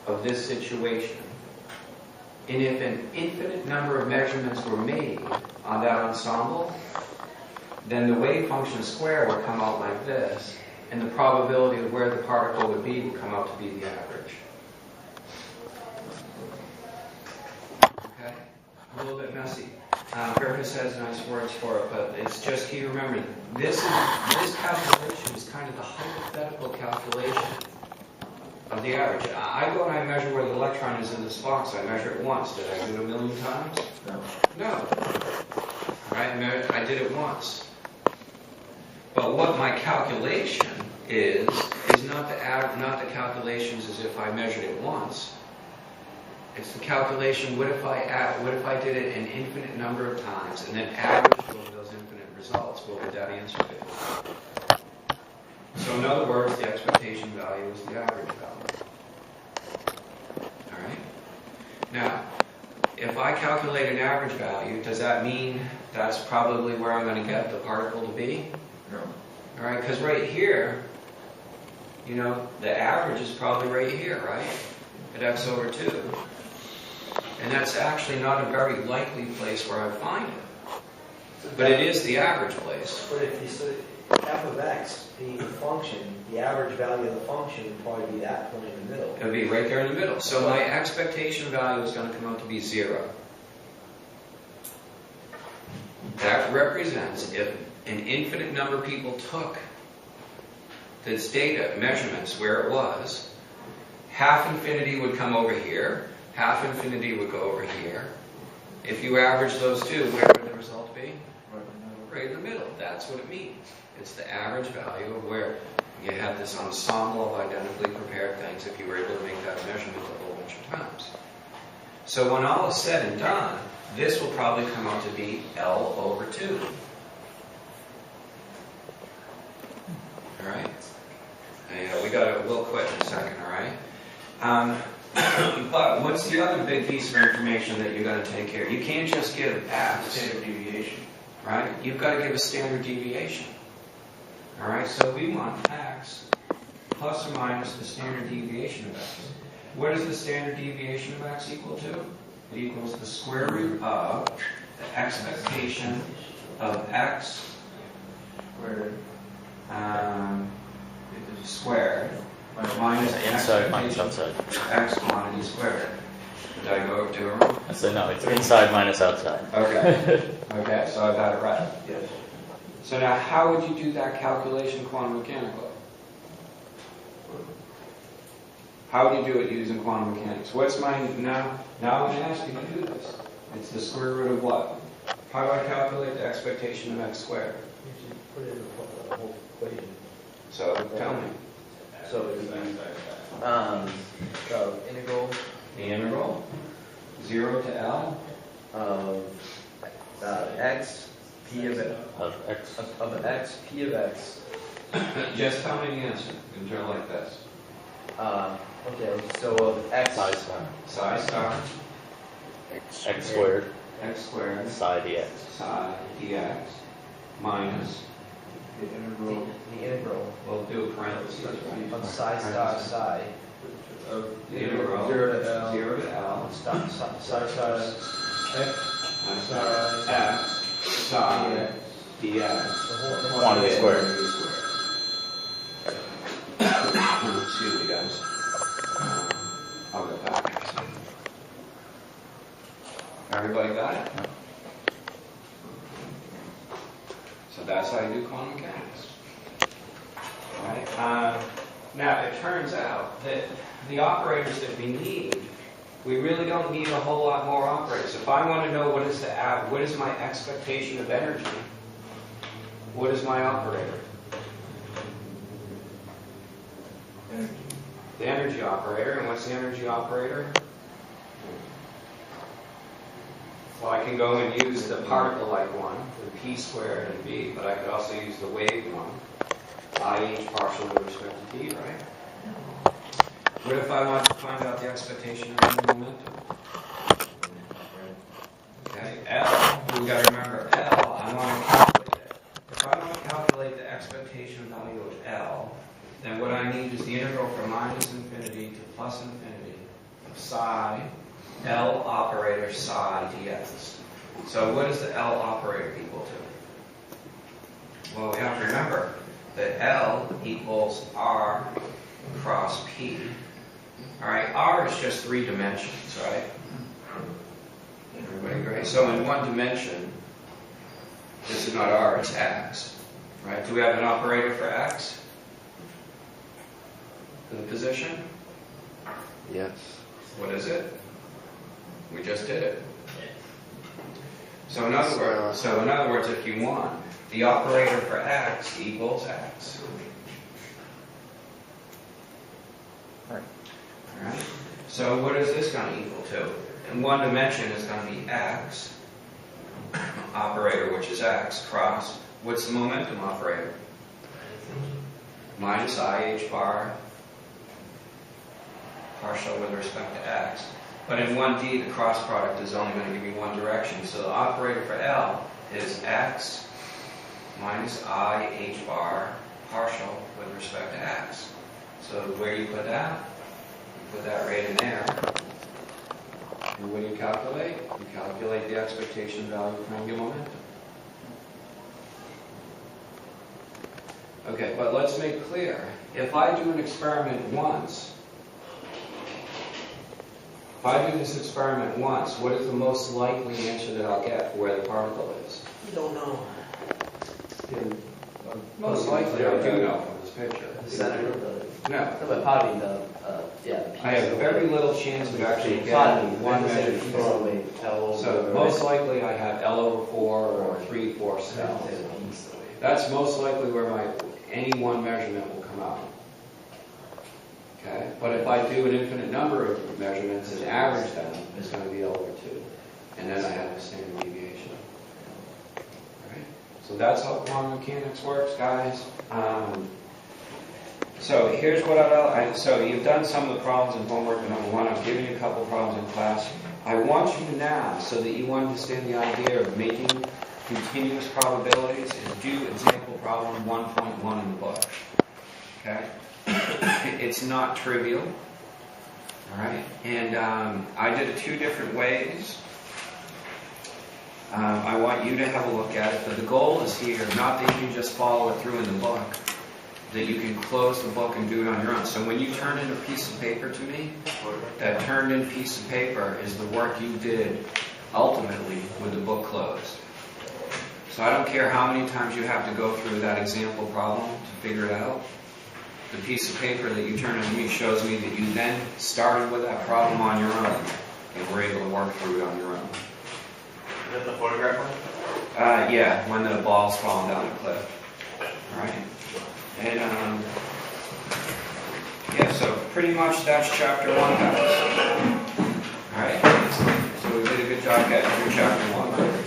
of this situation. And if an infinite number of measurements were made on that ensemble, then the wave function square would come out like this, and the probability of where the particle would be would come out to be the average. Okay? A little bit messy. Griffiths has nice words for it, but it's just key to remember, this calculation is kind of the hypothetical calculation of the average. I go and I measure where the electron is in this box. I measure it once. Did I do it a million times? No. No. Right? I did it once. But what my calculation is not the calculations as if I measured it once. It's the calculation, what if I did it an infinite number of times and then averaged over those infinite results? What would that answer be? So in other words, the expectation value is the average value. All right? Now, if I calculate an average value, does that mean that's probably where I'm going to get the particle to be? No. All right, because right here, you know, the average is probably right here, right? At x over 2. And that's actually not a very likely place where I find it. But it is the average place. But if you say f of x being a function, the average value of the function would probably be that point in the middle. It would be right there in the middle. So my expectation value is going to come out to be 0. That represents if an infinite number of people took this data, measurements, where it was, half infinity would come over here, half infinity would go over here. If you average those two, where would the result be? Right in the middle. That's what it means. It's the average value of where you have this ensemble of identically prepared things if you were able to make that measurement a whole bunch of times. So when all is said and done, this will probably come out to be L over 2. Alright? We'll quit in a second, alright? But what's the other big piece of information that you've got to take care of? You can't just give X. Standard deviation. Right? You've got to give a standard deviation. Alright, so we want X plus or minus the standard deviation of X. What is the standard deviation of X equal to? It equals the square root of the expectation of X squared minus the inside minus expectation outside. of X quantity squared. Did I go do it wrong? I said no, it's inside minus outside. Okay. Okay, so I've got it right. Yes. So now, how would you do that calculation quantum mechanically? How would you do it using quantum mechanics? What's my, now I'm going to ask you to do this. It's the square root of what? How do I calculate the expectation of X squared? You should put it in the whole equation. So, tell me. So it would be integral The integral, 0 to L, of x p of X. x p of x. just tell me the answer. Control like this. Okay, so of x Psi star. Psi star, X squared. X squared, Psi dx. psi dx, minus, the integral we'll do parentheses, right? of psi star psi The integral, 0 to L 0 to L, psi star x psi dx. Quantity squared. Excuse me, guys. I'll go back. Everybody got it? So that's how you do quantum mechanics. Right? Now, it turns out that the operators that we need, we really don't need a whole lot more operators. If I want to know what is my expectation of energy, what is my operator? The energy operator. And what's the energy operator? Well, I can go and use the particle-like one, the p squared and b, but I could also use the wave one, IH partial with respect to t, right? What if I want to find out the expectation of the momentum? Okay, L, we've got to remember L, I want to calculate it. If I want to calculate the expectation value of L, then what I need is the integral from minus infinity to plus infinity psi, L operator psi dx. So what is the L operator equal to? Well, we have to remember that L equals R cross P. All right, R is just 3 dimensions, right? Everybody agree? So in 1 dimension, this is not R, it's X. Right? Do we have an operator for X? For the position? Yes. What is it? We just did it. So in other words, if you want, the operator for X equals X. Right. All right. So what is this going to equal to? In 1 dimension, it's going to be X operator, which is X, cross. What's the momentum operator? Minus IH bar partial with respect to X. But in 1D, the cross product is only going to give you one direction. So the operator for L is X minus IH bar partial with respect to X. So where do you put that? You put that right in there. And what do you calculate? You calculate the expectation value from angular momentum. Okay, but let's make clear. If I do an experiment once, if I do this experiment once, what is the most likely answer that I'll get for where the particle is? You don't know. Most likely, I do know from this picture. The center of the... No. But probably the I have very little chance of actually Probably getting one measured piece. throw. So most likely I have L over 4 or 3/4 L. That's most likely where any one measurement will come out. Okay? But if I do an infinite number of measurements and average them, it's going to be L over 2. And then I have a standard deviation. Alright? So that's how quantum mechanics works, guys. So here's what so you've done some of the problems in homework in number 1. I've given you a couple of problems in class. I want you to now, so that you understand the idea of making continuous probabilities, is do example problem 1.1 in the book. Okay? It's not trivial. Alright? And I did it 2 different ways. I want you to have a look at it, but the goal is here, not that you can just follow it through in the book, that you can close the book and do it on your own. So when you turn in a piece of paper to me, that turned in piece of paper is the work you did ultimately with the book closed. So I don't care how many times you have to go through that example problem to figure it out. The piece of paper that you turn in to me shows me that you then started with that problem on your own and were able to work through it on your own. Is that the photograph one? Yeah, when the ball's falling down the cliff. Alright? And, yeah, so pretty much that's chapter 1, guys. Alright? So we did a good job getting through chapter 1.